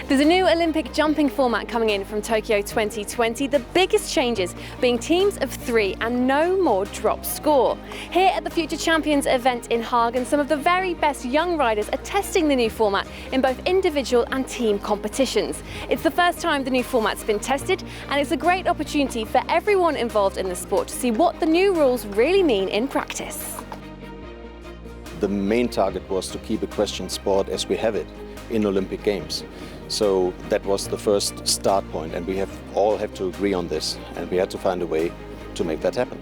There's a new Olympic jumping format coming in from Tokyo 2020, the biggest changes being teams of 3 and no more drop score. Here at the Future Champions event in Hagen, some of the very best young riders are testing the new format in both individual and team competitions. It's the first time the new format's been tested, and it's a great opportunity for everyone involved in the sport to see what the new rules really mean in practice. The main target was to keep equestrian sport as we have it in Olympic Games. So that was the first start point, and we all have to agree on this, and we had to find a way to make that happen.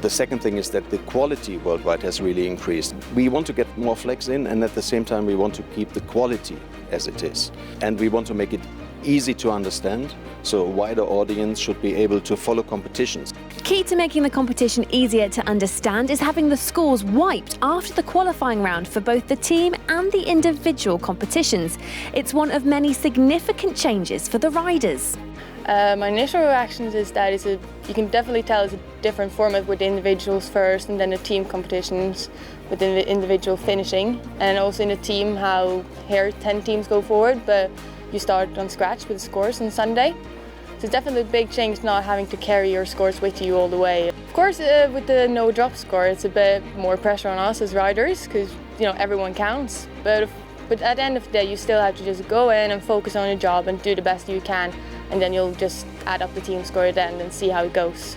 The second thing is that the quality worldwide has really increased. We want to get more flags in, and at the same time we want to keep the quality as it is. And we want to make it easy to understand, so a wider audience should be able to follow competitions. Key to making the competition easier to understand is having the scores wiped after the qualifying round for both the team and the individual competitions. It's one of many significant changes for the riders. My initial reactions is that you can definitely tell it's a different format with the individuals first and then the team competitions with the individual finishing. And also in the team, how here 10 teams go forward, but you start on scratch with the scores on Sunday. So it's definitely a big change not having to carry your scores with you all the way. Of course, with the no drop score, it's a bit more pressure on us as riders because everyone counts. But at the end of the day, you still have to just go in and focus on your job and do the best you can, and then you'll just add up the team score at the end and see how it goes.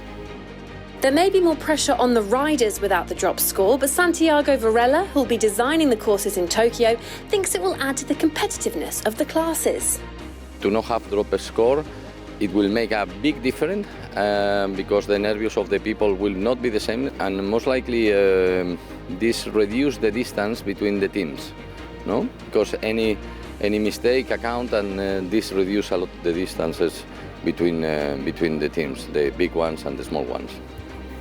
There may be more pressure on the riders without the drop score, but Santiago Varela, who'll be designing the courses in Tokyo, thinks it will add to the competitiveness of the classes. To not have drop a score, it will make a big difference because the nerves of the people will not be the same, and most likely this reduces the distance between the teams, no? Because any mistake account, and this reduces a lot the distances between the teams, the big ones and the small ones.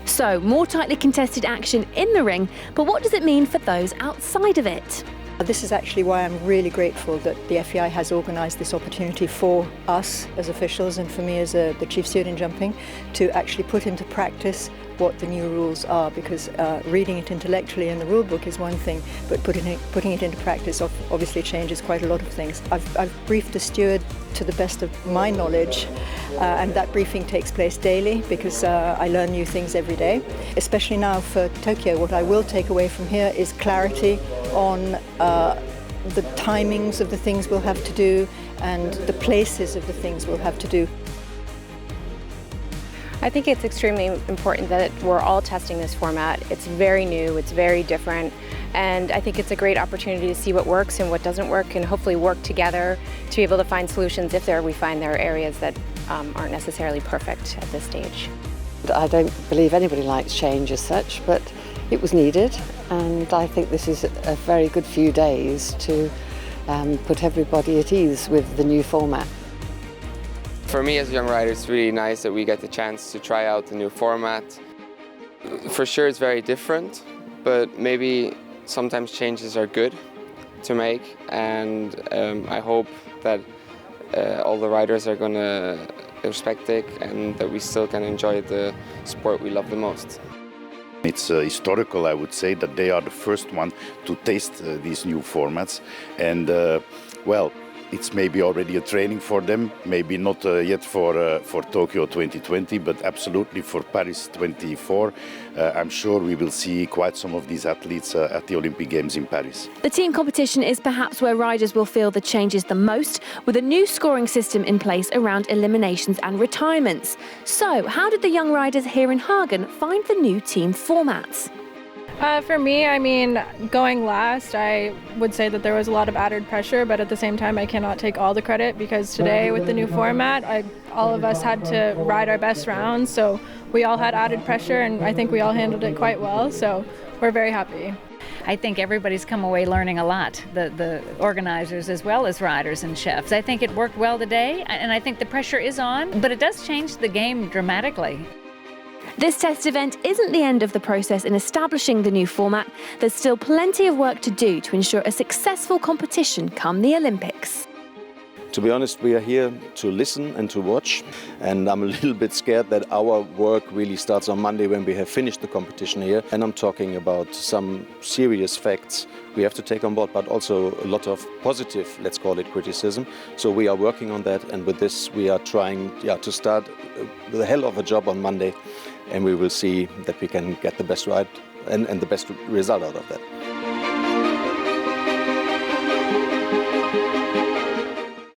So, more tightly contested action in the ring, but what does it mean for those outside of it? This is actually why I'm really grateful that the FEI has organised this opportunity for us as officials and for me as the chief steward in jumping to actually put into practice what the new rules are, because reading it intellectually in the rule book is one thing, but putting it into practice obviously changes quite a lot of things. I've briefed the steward to the best of my knowledge, and that briefing takes place daily because I learn new things every day. Especially now for Tokyo, what I will take away from here is clarity on the timings of the things we'll have to do and the places of the things we'll have to do. I think it's extremely important that we're all testing this format. It's very new, it's very different, and I think it's a great opportunity to see what works and what doesn't work, and hopefully work together to be able to find solutions if we find there are areas that aren't necessarily perfect at this stage. I don't believe anybody likes change as such, but it was needed, and I think this is a very good few days to put everybody at ease with the new format. For me as a young rider, it's really nice that we get the chance to try out the new format. For sure it's very different, but maybe sometimes changes are good to make, and I hope that all the riders are going to respect it and that we still can enjoy the sport we love the most. It's historical, I would say, that they are the first one to taste these new formats, and well, it's maybe already a training for them, maybe not yet for Tokyo 2020, but absolutely for Paris 24. I'm sure we will see quite some of these athletes at the Olympic Games in Paris. The team competition is perhaps where riders will feel the changes the most, with a new scoring system in place around eliminations and retirements. So, how did the young riders here in Hagen find the new team formats? For me, going last, I would say that there was a lot of added pressure, but at the same time, I cannot take all the credit because today, with the new format, all of us had to ride our best rounds, so we all had added pressure, and I think we all handled it quite well, so we're very happy. I think everybody's come away learning a lot, the organizers as well as riders and chefs. I think it worked well today, and I think the pressure is on, but it does change the game dramatically. This test event isn't the end of the process in establishing the new format. There's still plenty of work to do to ensure a successful competition come the Olympics. To be honest, we are here to listen and to watch, and I'm a little bit scared that our work really starts on Monday when we have finished the competition here. And I'm talking about some serious facts we have to take on board, but also a lot of positive, let's call it, criticism. So we are working on that, and with this we are trying to start the hell of a job on Monday, and we will see that we can get the best right and the best result out of that.